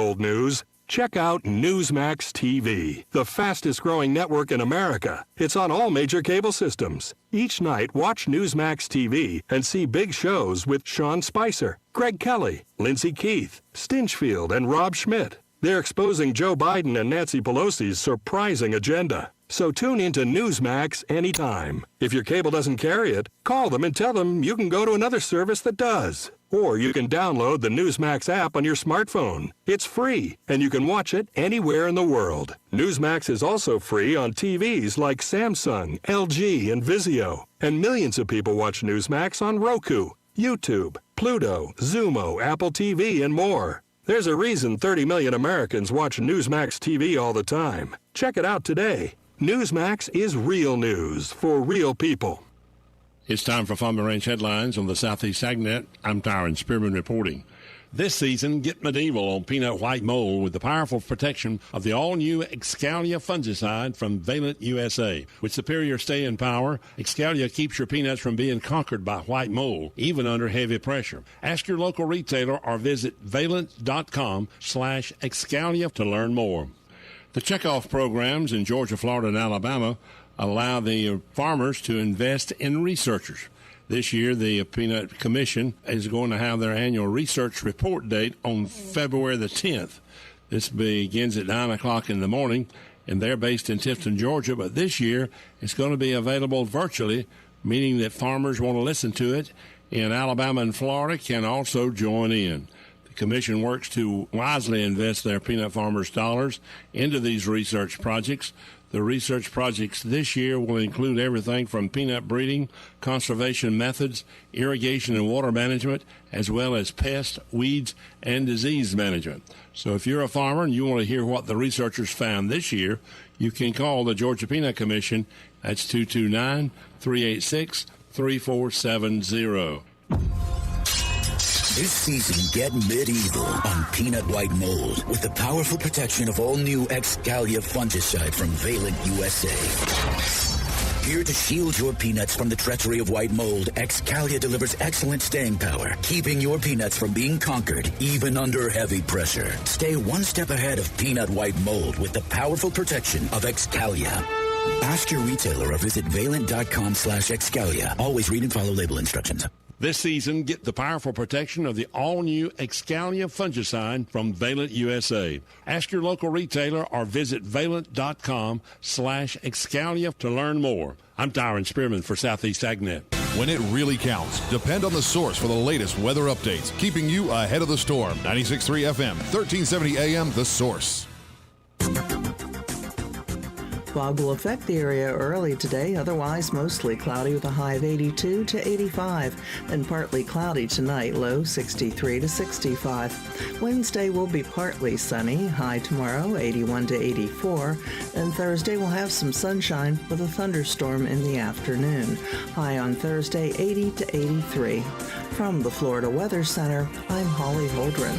old news. Check out Newsmax TV, the fastest-growing network in America. It's on all major cable systems. Each night, watch Newsmax TV and see big shows with Sean Spicer, Greg Kelly, Lindsey Keith, Stinchfield, and Rob Schmidt. They're exposing Joe Biden and Nancy Pelosi's surprising agenda. So tune into Newsmax anytime. If your cable doesn't carry it, call them and tell them you can go to another service that does. Or you can download the Newsmax app on your smartphone. It's free, and you can watch it anywhere in the world. Newsmax is also free on TVs like Samsung, LG, and Vizio. And millions of people watch Newsmax on Roku, YouTube, Pluto, Zumo, Apple TV, and more. There's a reason 30 million Americans watch Newsmax TV all the time. Check it out today. Newsmax is real news for real people. It's time for Farm and Ranch headlines on the Southeast AgNet. I'm Tyron Spearman reporting. This season, get medieval on peanut white mold with the powerful protection of the all-new Ocala fungicide from Valent USA. With superior staying power, Ocala keeps your peanuts from being conquered by white mold, even under heavy pressure. Ask your local retailer or visit valent.com/Ocala to learn more. The checkoff programs in Georgia, Florida, and Alabama allow the farmers to invest in researchers. This year, the Peanut Commission is going to have their annual research report date on February the 10th. This begins at 9 o'clock in the morning, and they're based in Tifton, Georgia, but this year it's going to be available virtually, meaning that farmers want to listen to it in Alabama and Florida can also join in. The Commission works to wisely invest their peanut farmers' dollars into these research projects. The research projects this year will include everything from peanut breeding, conservation methods, irrigation and water management, as well as pest, weeds, and disease management. So if you're a farmer and you want to hear what the researchers found this year, you can call the Georgia Peanut Commission. That's 229-386-3470. This season, get medieval on peanut white mold with the powerful protection of all-new Ocala fungicide from Valent USA. Here to shield your peanuts from the treachery of white mold, Ocala delivers excellent staying power, keeping your peanuts from being conquered, even under heavy pressure. Stay one step ahead of peanut white mold with the powerful protection of Ocala. Ask your retailer or visit valent.com/Ocala. Always read and follow label instructions. This season, get the powerful protection of the all-new Ocala fungicide from Valent USA. Ask your local retailer or visit valent.com/Ocala to learn more. I'm Tyron Spearman for Southeast AgNet. When it really counts, depend on the source for the latest weather updates, keeping you ahead of the storm. 96.3 FM, 1370 AM, The Source. Fog will affect the area early today, otherwise mostly cloudy with a high of 82 to 85, and partly cloudy tonight, low 63 to 65. Wednesday will be partly sunny, high tomorrow 81 to 84, and Thursday will have some sunshine with a thunderstorm in the afternoon. High on Thursday 80 to 83. From the Florida Weather Center, I'm Holly Holdren.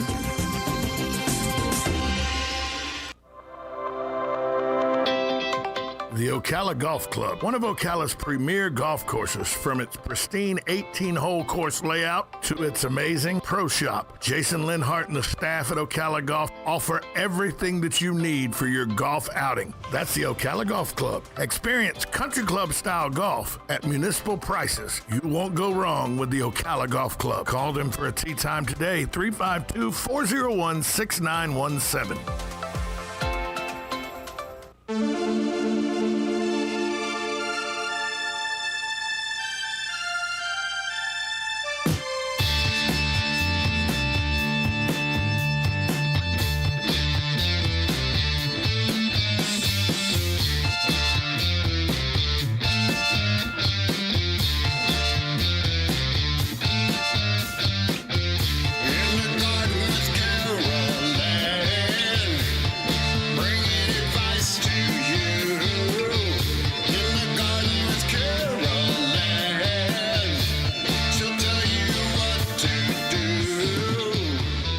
The Ocala Golf Club, one of Ocala's premier golf courses, from its pristine 18-hole course layout to its amazing pro shop. Jason Linhart and the staff at Ocala Golf offer everything that you need for your golf outing. That's the Ocala Golf Club. Experience country club-style golf at municipal prices. You won't go wrong with the Ocala Golf Club. Call them for a tee time today, 352-401-6917.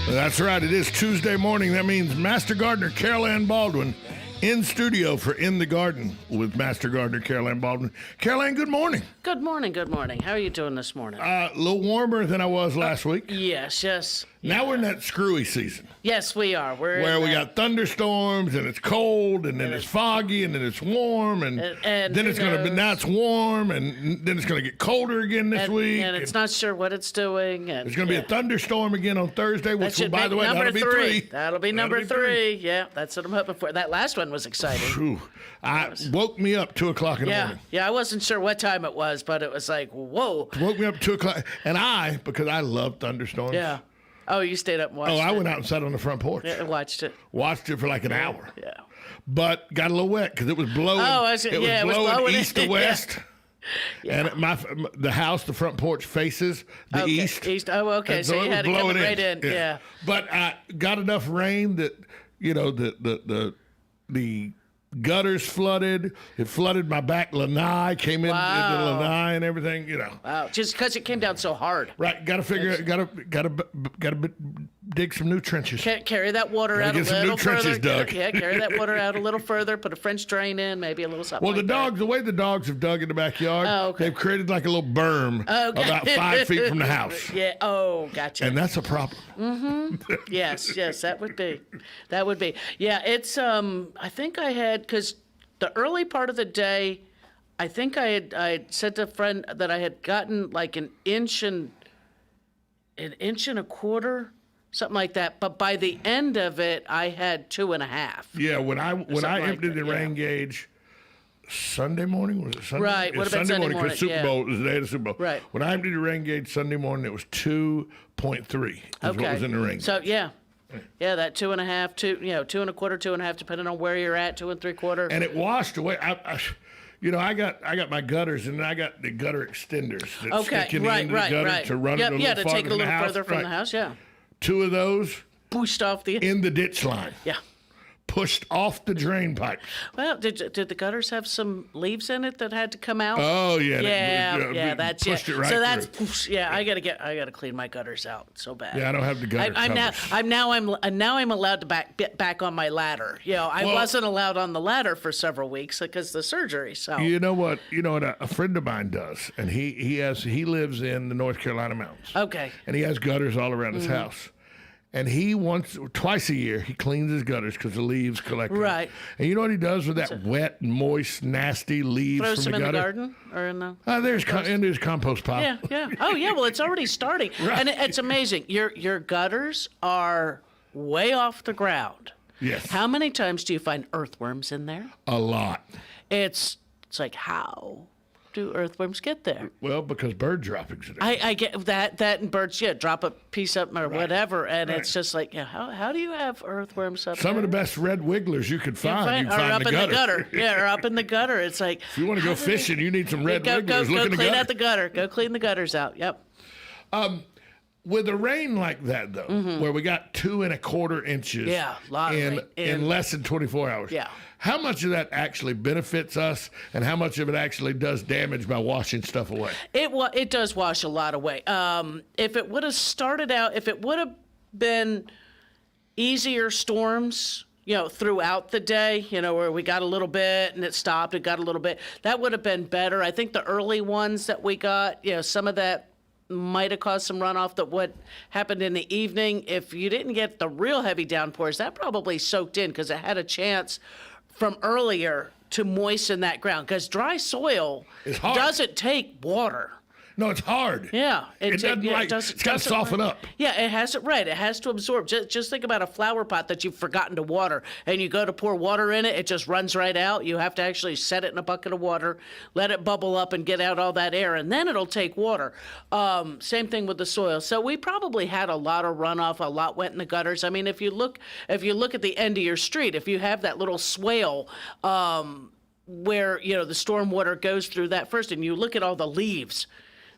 That's right. It is Tuesday morning. That means Master Gardener Carol Ann Baldwin in studio for In the Garden with Master Gardener Carol Ann Baldwin. Carol Ann, good morning. Good morning, good morning. How are you doing this morning? A little warmer than I was last week. Yes. Now we're in that screwy season. Yes, we are. Where we got thunderstorms and it's cold and then it's foggy and then it's warm and then it's going to be, now it's warm and then it's going to get colder again this week. And it's not sure what it's doing. And, there's going to be a thunderstorm again on Thursday, which will, by the way, that'll be 3. That'll be number 3. Yeah, that's what I'm hoping for. That last one was exciting. Whew. Woke me up 2 o'clock in the morning. Yeah, I wasn't sure what time it was, but it was like, whoa. Woke me up 2 o'clock. And because I love thunderstorms. Yeah. Oh, you stayed up and watched it? I went out and sat on the front porch. Yeah, watched it. Watched it for like an hour. Yeah. But got a little wet because it was blowing. It was blowing east to west. Yeah. And the house, the front porch faces the east. Oh, okay. So you had to come right in. Yeah. But I got enough rain that, the gutters flooded. It flooded my back lanai, came into lanai and everything, Wow, just because it came down so hard. Right, got to figure, got to dig some new trenches. Carry that water out a little further. Get some new trenches dug. Carry that water out a little further. Put a French drain in, maybe a little something. Well, the way the dogs have dug in the backyard, they've created like a little berm about 5 feet from the house. Yeah. Oh, gotcha. And that's a problem. Mm-hmm. Yes, that would be. That would be. Yeah, it's. I think I had, because the early part of the day, I think I had said to a friend that I had gotten like an inch and a quarter. Something like that, but by the end of it, I had 2.5. Yeah, when I emptied the rain gauge Sunday morning, was it Sunday? Right, would have been Sunday morning because Super Bowl was the day of the Super Bowl. Right. When I emptied the rain gauge Sunday morning, it was 2.3. Is what was in the rain gauge. So yeah, that 2.5, 2.25, 2.5, depending on where you're at, 2 3/4. And it washed away. I got my gutters, and then I got the gutter extenders that stick in the end of the gutter to run it a little to take a little further from the house. Yeah. 2 of those pushed off in the ditch line. Yeah. Pushed off the drain pipe. Well, did the gutters have some leaves in it that had to come out? Oh yeah. That's pushed it right so through. That's I gotta clean my gutters out so bad. Yeah, I don't have the gutter covers. I'm allowed to back on my ladder. I wasn't allowed on the ladder for several weeks because of the surgery. So you know what a friend of mine does, and he lives in the North Carolina mountains. Okay. And he has gutters all around his house. And he twice a year, he cleans his gutters because the leaves collect. Right. And you know what he does with that wet, moist, nasty leaves Throws from the them gutter? in the garden or in the. In his compost pile. Yeah. Oh yeah. Well, it's already starting, right. And it's amazing. Your gutters are way off the ground. Yes. How many times do you find earthworms in there? A lot. It's like, how do earthworms get there? Well, because bird droppings are there. I get that and birds, drop a piece up or whatever, and it's just like, how do you have earthworms up there? Some of the best red wigglers you could find, are up in the gutter. Yeah, or up in the gutter. It's like, if you want to go fishing, you need some red wigglers. Go clean out the gutter. Go clean the gutters out. Yep. With a rain like that, though, where we got 2 1/4 inches in less than 24 hours, how much of that actually benefits us and how much of it actually does damage by washing stuff away? It does wash a lot away. If it would have started out, if it would have been easier storms, throughout the day, where we got a little bit and it stopped, it got a little bit, that would have been better. I think the early ones that we got, some of that might have caused some runoff. That what happened in the evening, if you didn't get the real heavy downpours, that probably soaked in because it had a chance from earlier to moisten that ground, because dry soil doesn't take water. No, it's hard. Yeah. It's got to soften up. Yeah, it has it right. It has to absorb. Just think about a flower pot that you've forgotten to water, and you go to pour water in it, it just runs right out. You have to actually set it in a bucket of water, let it bubble up and get out all that air, and then it'll take water. Same thing with the soil. So we probably had a lot of runoff, a lot went in the gutters. I mean, if you look at the end of your street, if you have that little swale, where, the storm water goes through that first, and you look at all the leaves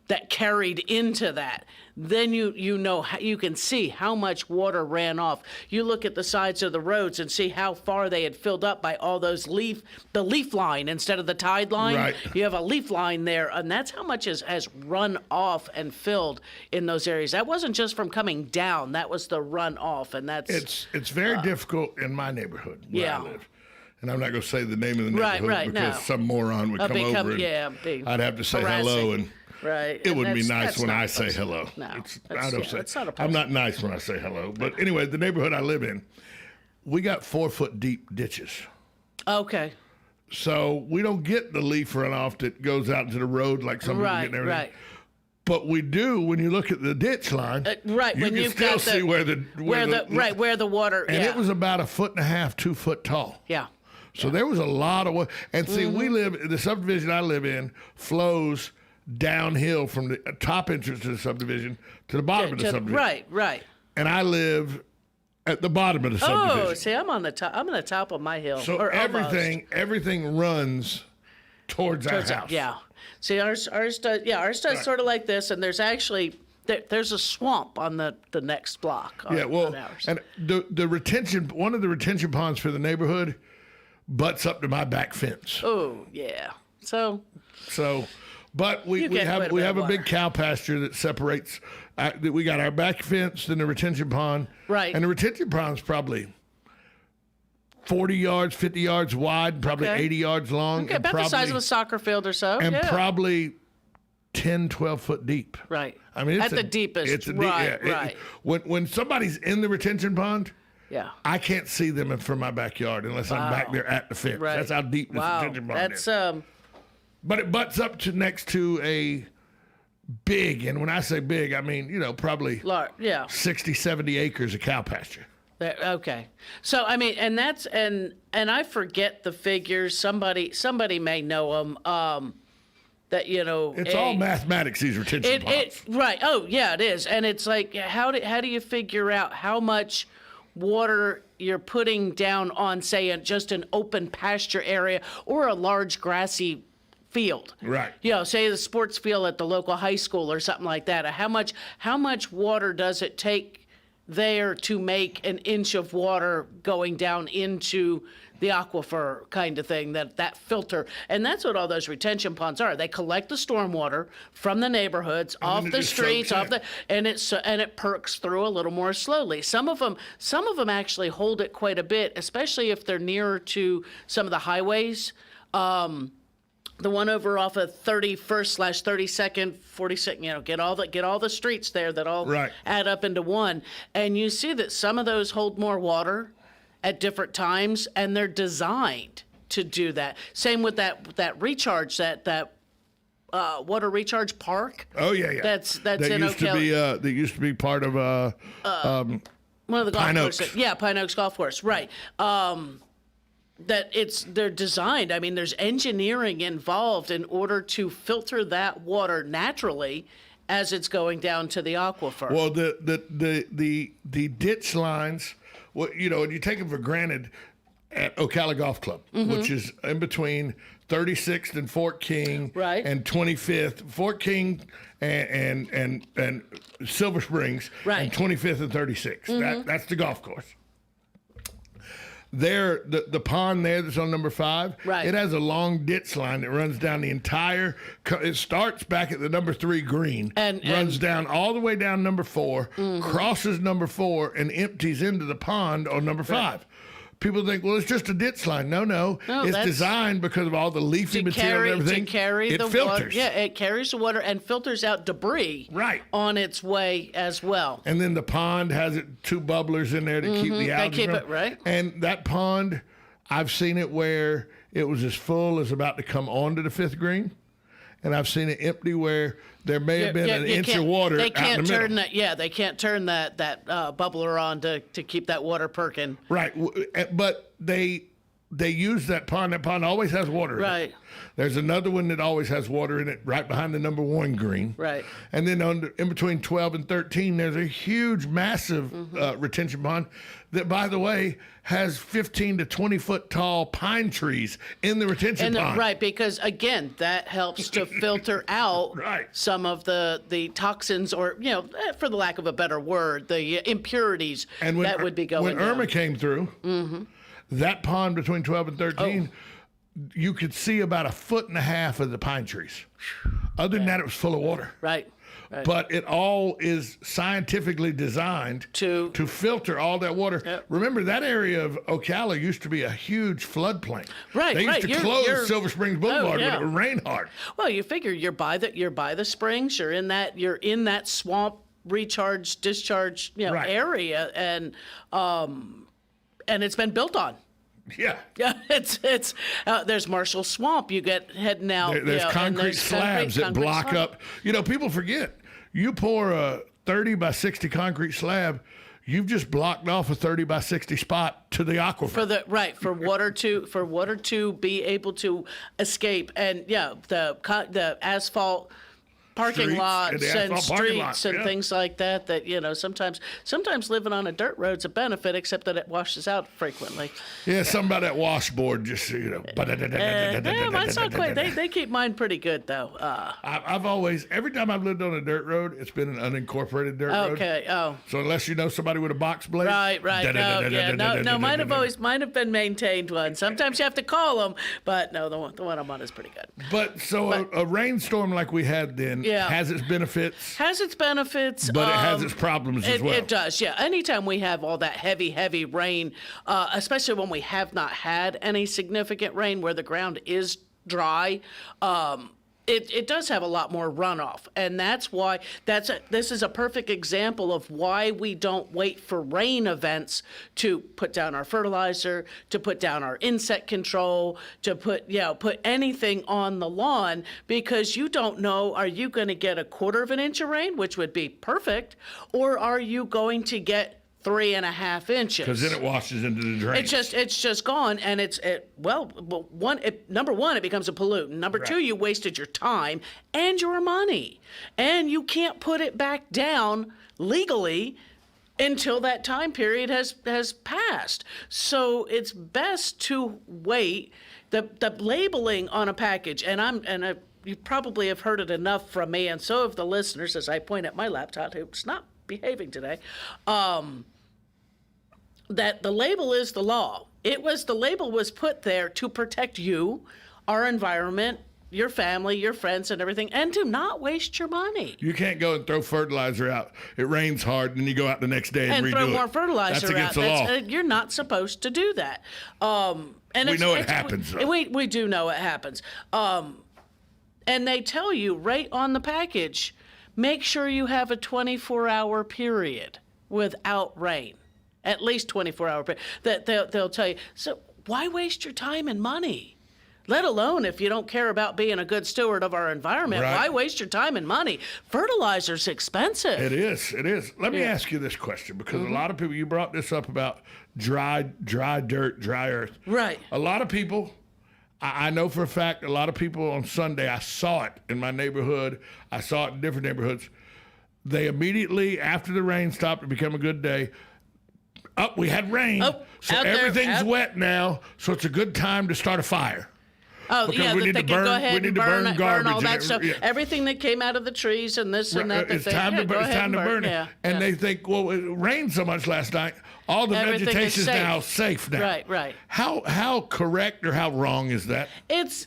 that carried into that, then you can see how much water ran off. You look at the sides of the roads and see how far they had filled up by all those the leaf line instead of the tide line. Right. You have a leaf line there, and that's how much has run off and filled in those areas. That wasn't just from coming down, that was the run off, and that's... It's very difficult in my neighborhood where I live. And I'm not going to say the name of the neighborhood because some moron would come over and I'd have to say hello and Right. It wouldn't be nice when I say hello. No, I don't say. it's not a I'm not nice when I say hello. But anyway, the neighborhood I live in, we got 4-foot deep ditches. Okay. So we don't get the leaf runoff that goes out into the road like some people get and everything. Right. But we do when you look at the ditch line. Right. You When can you've still got see where the water. and it was about 1.5 feet, 2 foot tall. Yeah. So there was a lot of water. And see, the subdivision I live in flows downhill from the top entrance to the subdivision to the bottom of the subdivision. Right. And I live at the bottom of the subdivision. Oh, see, I'm on the top. I'm on the top of my hill. So or everything runs towards our house. Yeah. See, ours does sort of like this, and there's actually there's a swamp on the next block. On ours. And one of the retention ponds for the neighborhood butts up to my back fence. Oh, yeah. So, but we have a big cow pasture that separates. We got our back fence, then the retention pond. Right. And the retention pond's probably 40 yards, 50 yards wide, probably 80 yards long. Okay, about the size of a soccer field or so. And probably 10, 12 foot deep. Right. I mean, it's at the deepest. It's Right. When somebody's in the retention pond, yeah, I can't see them from my backyard unless I'm back there at the fence. Right. That's how deep this retention pond is. That's But it butts up to next to a big, and when I say big, I mean, probably 60, 70 acres of cow pasture. Okay. So I mean, and that's and I forget the figures. Somebody may know them. That it's all mathematics. These retention ponds. Right. Oh yeah, it is. And it's like how do you figure out how much water you're putting down on, say, just an open pasture area or a large grassy field? Right. Say the sports field at the local high school or something like that. How much water does it take there to make an inch of water going down into the aquifer kind of thing, that filter? And that's what all those retention ponds are. They collect the stormwater from the neighborhoods, off the streets, and it perks through a little more slowly. Some of them actually hold it quite a bit, especially if they're nearer to some of the highways. The one over off of 31st/32nd, 42nd, get all the streets there that all add up into one. And you see that some of those hold more water at different times, and they're designed to do that. Same with that recharge, that water recharge park. Oh yeah. That's in Ocala. That used to be part of one of the golf Pine courses. Oaks. Yeah, Pine Oaks Golf Course. Right. They're designed. I mean, there's engineering involved in order to filter that water naturally as it's going down to the aquifer. Well, the ditch lines, you take them for granted at Ocala Golf Club, which is in between 36th and Fort King, and 25th, Fort King and Silver Springs, and 25th and 36th. That's the golf course. There, the pond there that's on number 5, it has a long ditch line that runs down the entire. It starts back at the number 3 green and runs down all the way down number 4, crosses number 4, and empties into the pond on number 5. People think, well, it's just a ditch line. No, it's designed because of all the leafy material and everything. To carry it the filters. water. Yeah, it carries the water and filters out debris on its way as well. And then the pond has 2 bubblers in there to keep the algae. They keep it, right. And that pond, I've seen it where it was as full as about to come onto the 5th green. And I've seen it empty where there may have been an inch of water they can't out in the turn middle. that. They can't turn that bubbler on to keep that water perking. Right, but they use that pond. That pond always has water in it. There's another one that always has water in it right behind the number 1 green. Right. And then in between 12 and 13, there's a huge, massive retention pond that, by the way, has 15 to 20 foot tall pine trees in the retention pond. Right, because again, that helps to filter out some of the toxins, or for the lack of a better word, the impurities that would be going. When Irma came through, that pond between 12 and 13. You could see about 1.5 feet of the pine trees. Other than that, it was full of water. Right. but it all is scientifically designed to filter all that water. Yep. Remember, that area of Ocala used to be a huge floodplain. Right, They used to close Silver Springs Boulevard when it would rain hard. Well, you figure you're by the springs, you're in that swamp recharge discharge area, and it's been built on. Yeah, it's there's Marshall Swamp. You get heading out. There's concrete slabs that block up. People forget. You pour a 30 by 60 concrete slab, you've just blocked off a 30 by 60 spot to the aquifer. For water to be able to escape, and the asphalt parking lots and streets and things like that sometimes living on a dirt road's a benefit, except that it washes out frequently. Yeah, something about that washboard just mine's not quite. They keep mine pretty good though. I've always, every time I've lived on a dirt road, it's been an unincorporated dirt road. Okay. Oh. So unless you know somebody with a box blade. Right. No, mine have been maintained ones. Sometimes you have to call them, but no, the one I'm on is pretty good. But a rainstorm like we had then has its benefits. But it has its problems as well. It does, yeah. Anytime we have all that heavy rain, especially when we have not had any significant rain where the ground is dry, it does have a lot more runoff, and that's why this is a perfect example of why we don't wait for rain events to put down our fertilizer, to put down our insect control, to put anything on the lawn, because you don't know, are you going to get a 1/4 inch of rain, which would be perfect, or are you going to get 3.5 inches? Because then it washes into the drain. It's just gone, and number one, it becomes a pollutant. Number two, you wasted your time and your money, and you can't put it back down legally until that time period has passed. So it's best to wait. The labeling on a package, and you probably have heard it enough from me, and so have the listeners as I point at my laptop, who's not behaving today. That the label is the law. The label was put there to protect you, our environment, your family, your friends, and everything, and to not waste your money. You can't go and throw fertilizer out. It rains hard, and then you go out the next day and redo throw more fertilizer out. That's against the law. You're not supposed to do that. And we know it happens, though. We do know it happens. And they tell you right on the package, make sure you have a 24-hour period without rain. At least 24-hour period. That they'll tell you. So why waste your time and money? Let alone if you don't care about being a good steward of our environment. Right. Why waste your time and money? Fertilizer's expensive. It is. Let me ask you this question, because a lot of people, you brought this up about dry dirt, dry earth. Right. A lot of people, I know for a fact, a lot of people on Sunday, I saw it in my neighborhood. I saw it in different neighborhoods. They immediately, after the rain stopped, it became a good day. We had rain, so everything's wet now, so it's a good time to start a fire. Oh, because yeah, we need they to can burn, go ahead we need and to burn garbage. all that stuff. Yeah. Everything that came out of the trees and this and that. It's time to burn it. Yeah, and they think, well, it rained so much last night, all the vegetation is now safe now. Right. How correct or how wrong is that? It's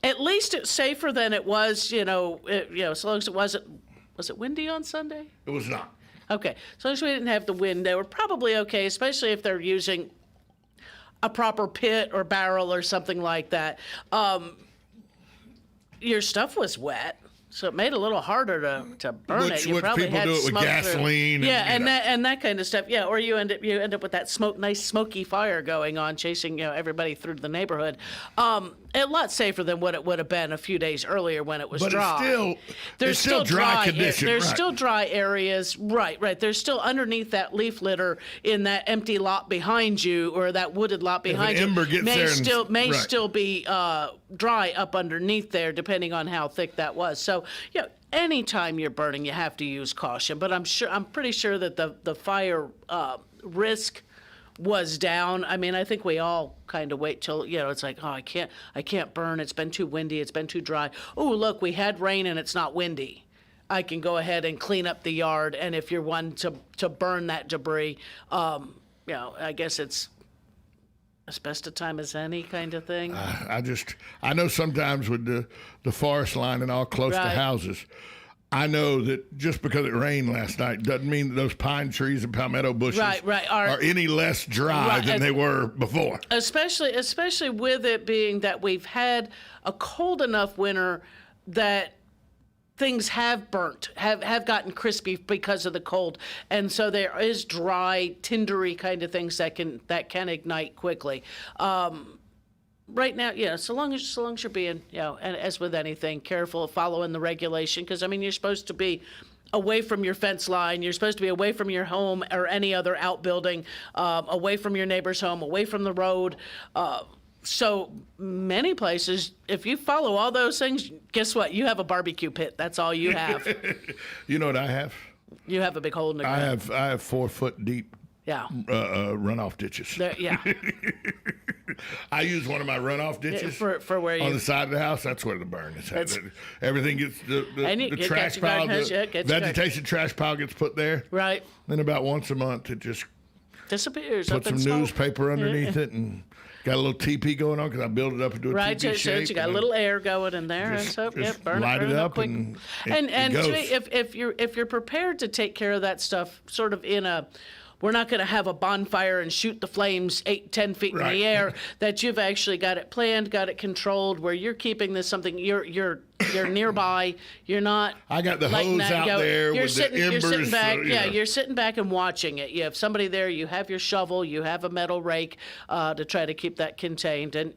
at least it's safer than it was, as long as it wasn't. Was it windy on Sunday? It was not. Okay, as long as we didn't have the wind, they were probably okay, especially if they're using a proper pit or barrel or something like that. Your stuff was wet, so it made it a little harder to burn it. You probably people had do it with smoke gasoline. And that kind of stuff. Yeah, or you end up with that nice smoky fire going on, chasing everybody through the neighborhood. A lot safer than what it would have been a few days earlier when it was dry. There's still dry conditions. There's still dry areas. Right. There's still underneath that leaf litter in that empty lot behind you, or that wooded lot behind you. Ember gets may still be dry up underneath there, depending on how thick that was. So, anytime you're burning, you have to use caution. But I'm pretty sure that the fire risk was down. I mean, I think we all kind of wait till, it's like, I can't burn. It's been too windy. It's been too dry. Oh, look, we had rain and it's not windy. I can go ahead and clean up the yard. And if you're one to burn that debris, I guess it's as best a time as any kind of thing. I know sometimes with the forest line and all close to houses, I know that just because it rained last night doesn't mean that those pine trees and palmetto bushes are any less dry than they were before. Especially with it being that we've had a cold enough winter that things have burnt, have gotten crispy because of the cold, and so there is dry, tindery kind of things that can ignite quickly. Right now, so long as you're being, and as with anything, careful of following the regulation, because you're supposed to be away from your fence line, you're supposed to be away from your home or any other outbuilding, away from your neighbor's home, away from the road. So many places, if you follow all those things, guess what? You have a barbecue pit. That's all you have. You know what I have? You have a big hole in the ground. I have 4 foot deep runoff ditches. Yeah. I use one of my runoff ditches for where on the side of the house. That's where the burn is. Everything gets the trash pile, the vegetation trash pile gets put there. Right. Then about once a month it just disappears. Put some newspaper underneath it and got a little teepee going on because I built it up into a teepee shape. So you got a little air going in there, and so burn it up quick. And if you're prepared to take care of that stuff, sort of in a. We're not going to have a bonfire and shoot the flames 8-10 feet in the air. That you've actually got it planned, got it controlled, where you're keeping this something you're nearby. You're not. I got the hose out there with the embers. You're sitting back. You're sitting back and watching it. You have somebody there. You have your shovel. You have a metal rake to try to keep that contained. And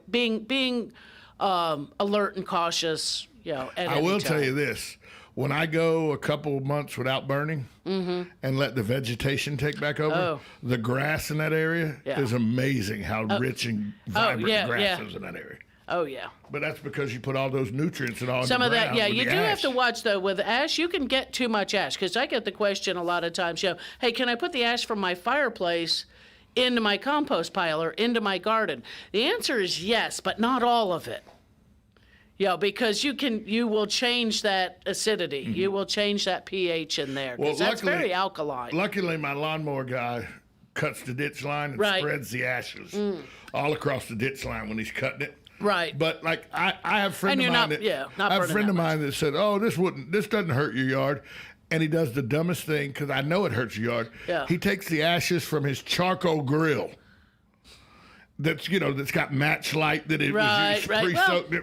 being alert and cautious. I will tell you this. When I go a couple months without burning and let the vegetation take back over, the grass in that area is amazing how rich and vibrant the grass is in that area. Oh, yeah. But that's because you put all those nutrients and all some in of the that. Yeah, you do ash. have to watch, though, with ash. You can get too much ash, because I get the question a lot of times, hey, can I put the ash from my fireplace into my compost pile or into my garden? The answer is yes, but not all of it. Because you will change that acidity. You will change that pH in there, because that's very alkaline. Luckily, my lawnmower guy cuts the ditch line and spreads the ashes all across the ditch line when he's cutting it. Right. But I have a friend of mine that said, "Oh, this doesn't hurt your yard." And he does the dumbest thing, because I know it hurts your yard. Yeah. He takes the ashes from his charcoal grill. That's got match light that it was pre-soaked. Well,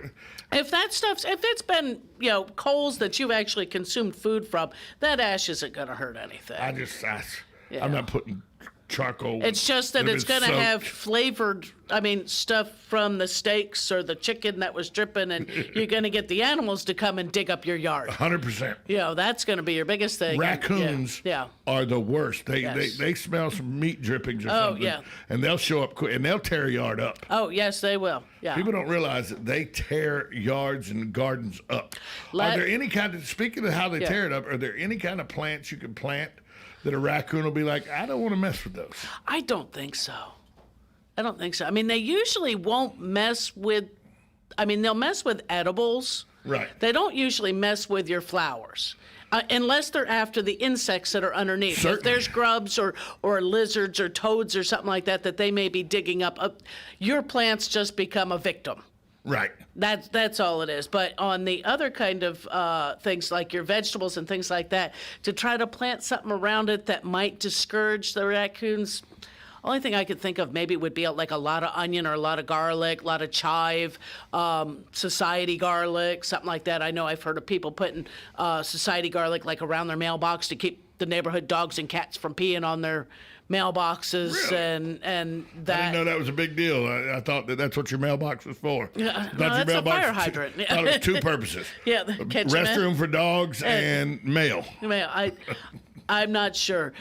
if it's been coals that you've actually consumed food from, that ash isn't going to hurt anything. I'm not putting charcoal. It's just that it's going to have flavored, stuff from the steaks or the chicken that was dripping, and you're going to get the animals to come and dig up your yard. 100%. That's going to be your biggest thing. Raccoons are the worst. They smell some meat drippings or something, and they'll show up quick, and they'll tear a yard up. Oh, yes, they will. Yeah. People don't realize that they tear yards and gardens up. Are there any speaking of how they tear it up, are there any kind of plants you can plant that a raccoon will be like, I don't want to mess with those? I don't think so. They usually won't mess with, they'll mess with edibles. Right. They don't usually mess with your flowers. Unless they're after the insects that are underneath. Certainly. If there's grubs or lizards or toads or something like that they may be digging up, your plants just become a victim. Right. That's all it is. But on the other kind of things like your vegetables and things like that, to try to plant something around it that might discourage the raccoons, only thing I could think of maybe would be like a lot of onion or a lot of garlic, a lot of chive, society garlic, something like that. I know I've heard of people putting society garlic like around their mailbox to keep the neighborhood dogs and cats from peeing on their mailboxes. Really? and that. I didn't know that was a big deal. I thought that's what your mailbox was for. Yeah, that's a fire hydrant. I thought it was 2 purposes. Yeah, restroom for dogs and mail. I'm not sure.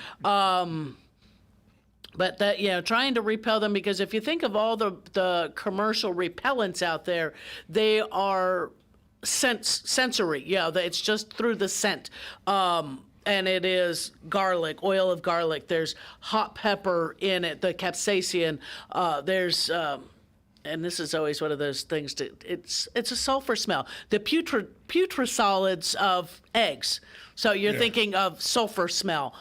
But that, trying to repel them, because if you think of all the commercial repellents out there, they are sensory. It's just through the scent. And it is garlic, oil of garlic. There's hot pepper in it, the capsaicin. There's, and this is always one of those things, it's a sulfur smell. The putresolids of eggs. So you're thinking of sulfur smell.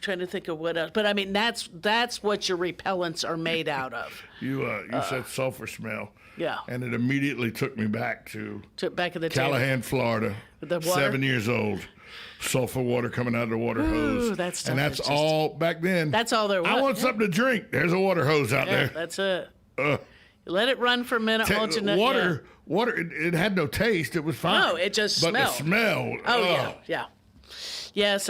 Trying to think of what else. But I mean, that's what your repellents are made out of. You said sulfur smell. Yeah. And it immediately took me back to back in the Callahan, day. Florida. The water? 7 years old. Sulfur water coming out of the water hose. That stuff and that's is just- all back then. That's all there was. I want something to drink. There's a water hose out there. That's it. Let it run for a minute. Water, it had no taste. It was fine. No, it just but smelled. the smell. Oh, yeah. Yes,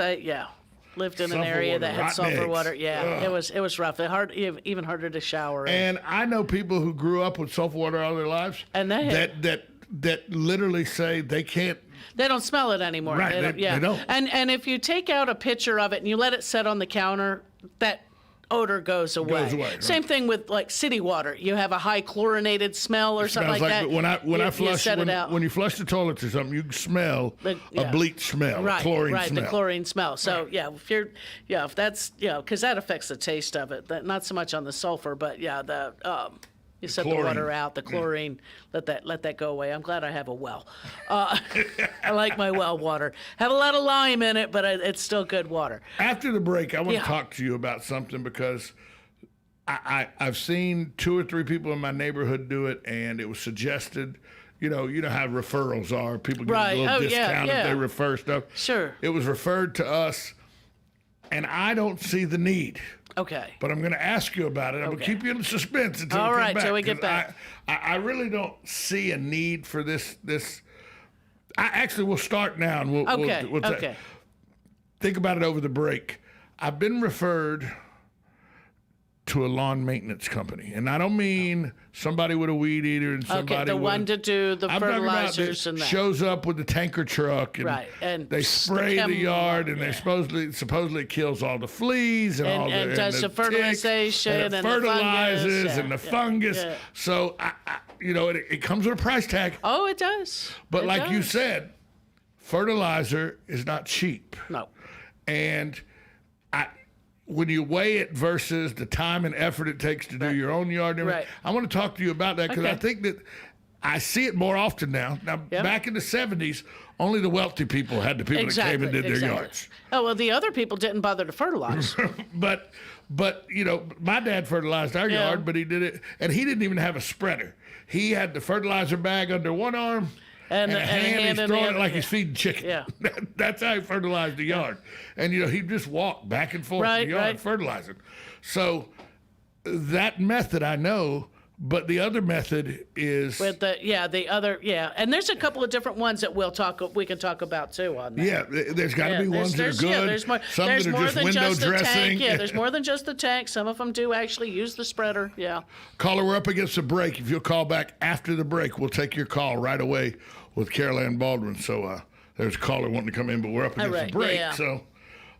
lived in an Sulfur area water, that had rotten sulfur eggs. water. Yeah, it was rough. Even harder to shower in. And I know people who grew up with sulfur water all their lives. And they that literally say they can't. They don't smell it anymore. Right, they don't. And if you take out a picture of it and you let it sit on the counter, that odor goes away. Right. Same thing with like city water. You have a high chlorinated smell or something like that. When you flush the toilets or something, you smell a bleach smell, a chlorine smell. The chlorine smell. So if that's because that affects the taste of it. Not so much on the sulfur, but you set the water out, the chlorine, let that go away. I'm glad I have a well. I like my well water. Have a lot of lime in it, but it's still good water. After the break, I want to talk to you about something because I've seen 2 or 3 people in my neighborhood do it, and it was suggested. You know how referrals are. People get a little discount if they refer stuff. Sure. It was referred to us, and I don't see the need. Okay. But I'm going to ask you about it. I'm going to keep you in suspense until All we come right, back. till we get back. I really don't see a need for this. We'll start now, and we'll think about it over the break. I've been referred to a lawn maintenance company, and I don't mean somebody with a weed eater and somebody one to do the fertilizers and that shows up with the tanker truck, and they spray the yard, and they supposedly kills all the fleas and does the fertilization and fertilizes and the fungus. Yeah. So it comes with a price tag. Oh, it does. But you said, fertilizer is not cheap. No. And when you weigh it versus the time and effort it takes to do your own yard, I want to talk to you about that because I think that I see it more often now. Back in the 70s, only the wealthy people had the people that came and did their yards. Oh, well, the other people didn't bother to fertilize. But my dad fertilized our yard, but he did it, and he didn't even have a spreader. He had the fertilizer bag under one arm, and a hand, he's throwing it like he's feeding chicken. Yeah. That's how he fertilized the yard. And, he'd just walk back and forth in the yard fertilizing. So that method I know, but the other method is... and there's a couple of different ones that we can talk about, too, on that. Yeah, there's got to be ones that are good. There's more than just the tank. Yeah, there's more than just the tank. Some of them do actually use the spreader, Caller, we're up against the break. If you'll call back after the break, we'll take your call right away with Carol Ann Baldwin. So there's a caller wanting to come in, but we're up against the break. Yeah. So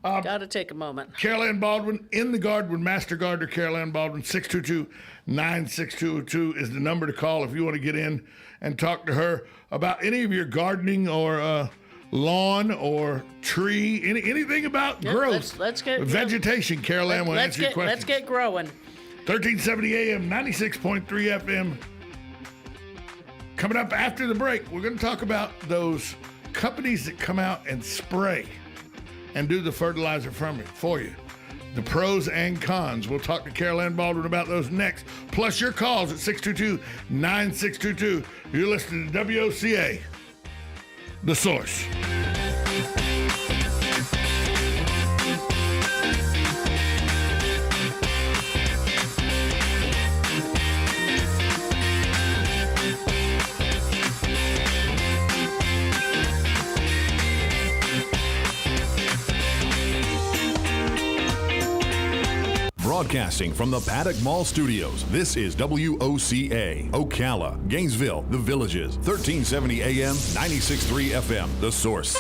got to take a moment. Carol Ann Baldwin, in the garden with Master Gardener Carol Ann Baldwin. 622-9622 is the number to call if you want to get in and talk to her about any of your gardening or lawn or tree, anything about growth. Let's get vegetation. Carol Ann will answer your questions. Let's get growing. 1370 AM, 96.3 FM. Coming up after the break, we're going to talk about those companies that come out and spray and do the fertilizer for you. The pros and cons. We'll talk to Carol Ann Baldwin about those next. Plus your calls at 622-9622. You're listening to WOCA, The Source. Broadcasting from the Paddock Mall Studios, this is WOCA, Ocala, Gainesville, The Villages, 1370 AM, 96.3 FM, The Source.